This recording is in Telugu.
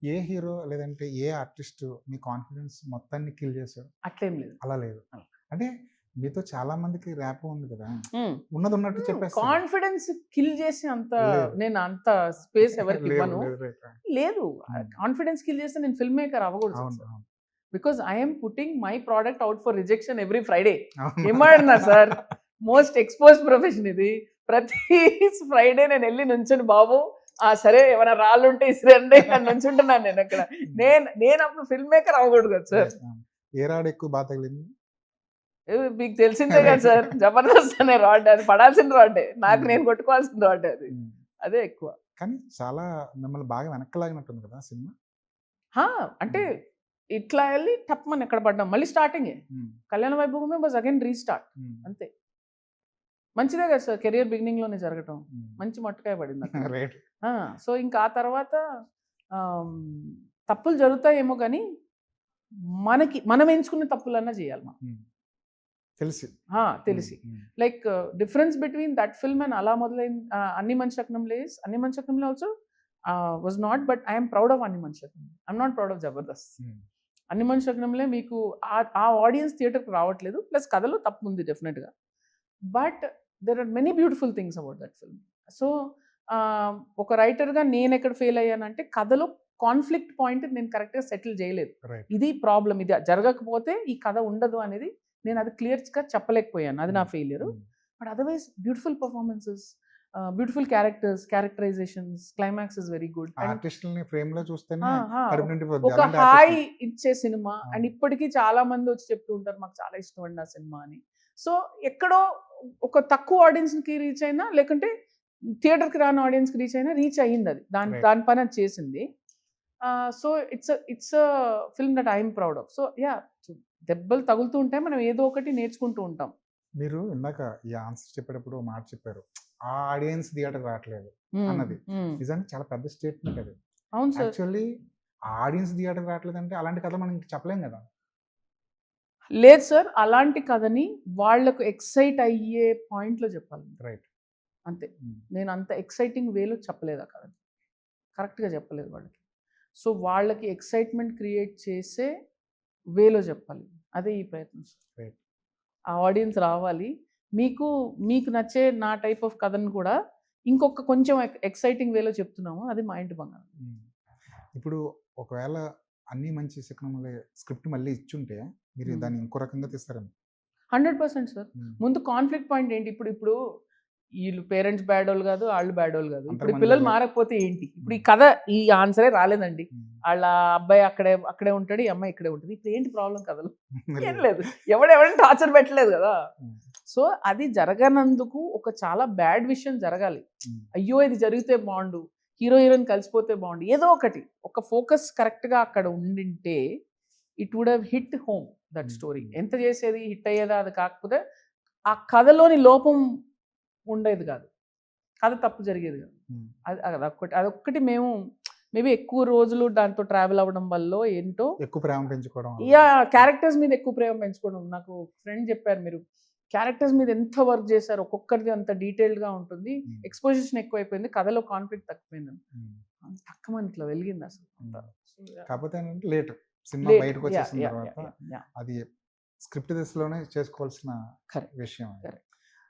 ఏ హీరో లేదంటే ఏ ఆర్టిస్ట్ మీ కాన్ఫిడెన్స్ మొత్తాన్ని కిల్ చేశాడు? అట్లేం లేదు. అలా లేదు. ఆ. అంటే మీతో చాలా మందికి ర్యాపో ఉంది కదా! ఉన్నది ఉన్నట్టు చెప్పేస్తారు. కాన్ఫిడెన్స్ కిల్ చేసి అంత లేదు. నేను అంత స్పేస్ ఎవరికి లేదు, ఇవ్వను. లేదు, రైట్. లేదు. కాన్ఫిడెన్స్ కిల్ చేస్తే నేను ఫిల్మ్ మేకర్ అవ్వకూడదు అవును, సార్. అవును. Because I'm putting my product out for rejection every Friday. అవును. ఏమన్నా సార్, మోస్ట్ ఎక్స్పోజ్ ప్రొఫెషన్ ఇది. ప్రతి ఫ్రైడే నేను వెళ్ళి నుంచొని బాబు సరే ఏమైనా రాళ్ళు ఉంటే ఇసిరండి అని నుంచుంటున్నాను నేను అక్కడ. నేను అప్పుడు ఫిల్మ్ మేకర్ అవ్వకూడదు కదా సార్. ఏ రాడ్ ఎక్కువ బాగా తగిలింది? మీకు తెలిసిందే కదా సార్, జబర్దస్త్ అనే రాడ్, అది పడాల్సిన రాడ్డే, నాకు నేను కొట్టుకోవాల్సిన రాడ్ అది. అదే ఎక్కువ. కానీ చాలా మిమ్మల్ని బాగా వెనక్కలాగినట్టుంది కదా సినిమా. అంటే ఇట్లా వెళ్ళి టప్మని ఎక్కడ పడ్డాం, మళ్ళీ స్టార్టింగే. కళ్యాణ వైభవమే వాజ్ అగైన్ రీస్టార్ట్, అంతే. మంచిదే కదా సార్, కెరియర్ బిగినింగ్ లోనే జరగటం. మంచి మట్టుకాయ పడింది అక్కడ. సో ఇంకా ఆ తర్వాత తప్పులు జరుగుతాయేమో కానీ మనం ఎంచుకున్న తప్పులన్నా చేయాలి మనం తెలిసి. Like difference between that film and అలా మొదలైన అన్ని మనిషి శకనంలో also was not, but I'm proud of అన్ని మనిషి శకనం. I'm not proud of Jabardasth. అన్ని మనిషి శకనంలో మీకు ఆ ఆడియన్స్ థియేటర్కి రావట్లేదు, ప్లస్ కథలో తప్పు ఉంది డెఫినెట్గా, but there are many beautiful things about that film. So ఒక రైటర్గా నేను ఎక్కడ ఫెయిల్ అయ్యానంటే కథలో కాన్ఫ్లిక్ట్ పాయింట్ నేను కరెక్ట్గా సెటిల్ చేయలేదు. ఇది ప్రాబ్లం, ఇది జరగకపోతే ఈ కథ ఉండదు అనేది నేను అది క్లియర్గా చెప్పలేకపోయాను, అది నా failure. But otherwise beautiful performances, beautiful characters, climax is very good. ఒక హాయ్ ఇచ్చే సినిమా. అండ్ ఇప్పటికీ చాలా మంది వచ్చి చెప్తూ ఉంటారు మాకు చాలా ఇష్టం అండి ఆ సినిమా అని. సో ఎక్కడో ఒక తక్కువ ఆడియన్స్కి రీచ్ అయినా, లేకుంటే థియేటర్కి రాని ఆడియన్స్కి రీచ్ అయినా రీచ్ అయ్యింది, అది దాని పని అది చేసింది. So it's film that I'm proud of. So yeah, దెబ్బలు తగులుతూ ఉంటాయి, మనం ఏదో ఒకటి నేర్చుకుంటూ ఉంటాం. మీరు ఇందాక ఈ ఆన్సర్ చెప్పేటప్పుడు మాట చెప్పారు, ఆ ఆడియన్స్ థియేటర్ రావట్లేదు అన్నది. నిజంగా చాలా పెద్ద స్టేట్మెంట్ అది. అవును సార్. యాక్చువల్లీ ఆడియన్స్ థియేటర్ రావట్లేదు అంటే అలాంటి కథ మనం చెప్పలేం కదా. లేదు సార్, అలాంటి కథని వాళ్లకు ఎక్సైట్ అయ్యే పాయింట్లో చెప్పాలి. రైట్, అంతే. నేను అంత ఎక్సైటింగ్ వేలో చెప్పలేదు ఆ కథని, కరెక్ట్గా చెప్పలేదు వాళ్ళకి. సో వాళ్ళకి ఎక్సైట్మెంట్ క్రియేట్ చేసే వేలో చెప్పాలి, అదే ఈ ప్రయత్నం సార్. ఆ ఆడియన్స్ రావాలి, మీకు నచ్చే నా టైప్ ఆఫ్ కథను కూడా ఇంకొక కొంచెం ఎక్సైటింగ్ వేలో చెప్తున్నాము, అది మా ఇంటి బంగారం. ఇప్పుడు ఒకవేళ అన్ని మంచి శకనంలో స్క్రిప్ట్ మళ్ళీ ఇచ్చుంటే మీరు దాన్ని ఇంకో రకంగా తీస్తారేమో. 100% సార్. ముందు కాన్ఫ్లిక్ట్ పాయింట్ ఏంటి, ఇప్పుడు వీళ్ళు పేరెంట్స్ బ్యాడ్ వాళ్ళు కాదు, వాళ్ళు బ్యాడ్ వాళ్ళు కాదు, ఇప్పుడు పిల్లలు మారకపోతే ఏంటి, ఇప్పుడు ఈ కథ ఈ ఆన్సరే రాలేదండి, వాళ్ళ అబ్బాయి అక్కడే ఉంటాడు, ఈ అమ్మాయి ఇక్కడే ఉంటుంది, ఇప్పుడు ఏంటి ప్రాబ్లం కథలో? ఏం లేదు, ఎవరెవరిని టార్చర్ పెట్టలేదు కదా. సో అది జరగనందుకు ఒక చాలా బ్యాడ్ విషయం జరగాలి, అయ్యో ఇది జరిగితే బాగుండు, హీరోయిన్ కలిసిపోతే బాగుండు, ఏదో ఒకటి, ఒక ఫోకస్ కరెక్ట్గా అక్కడ ఉండింటే it would have hit home that story. ఎంత చేసేది హిట్ అయ్యేదా, అది కాకపోతే ఆ కథలోని లోపం ఉండేది కాదు, కథ తప్పు జరిగేది కాదు. అదొక్కటి మేము మేబీ ఎక్కువ రోజులు దాంతో ట్రావెల్ అవ్వడం వల్ల ఏంటో ఎక్కువ ప్రేమ పెంచుకోవడం, క్యారెక్టర్స్ మీద ఎక్కువ ప్రేమ పెంచుకోవడం. నాకు ఫ్రెండ్ చెప్పారు, మీరు క్యారెక్టర్స్ మీద ఎంత వర్క్ చేశారు, ఒక్కొక్కరిది అంత డీటెయిల్డ్గా ఉంటుంది, ఎక్స్పోజిషన్ ఎక్కువైపోయింది, కథలో కాన్ఫ్లిక్ట్ తక్కువైందని. తక్కువ ఇట్లా వెలిగింది అసలు. కాకపోతే లేట్ సినిమా బయటకు వచ్చేసిన తర్వాత అది స్క్రిప్ట్ దశలోనే చేసుకోవాల్సిన విషయం.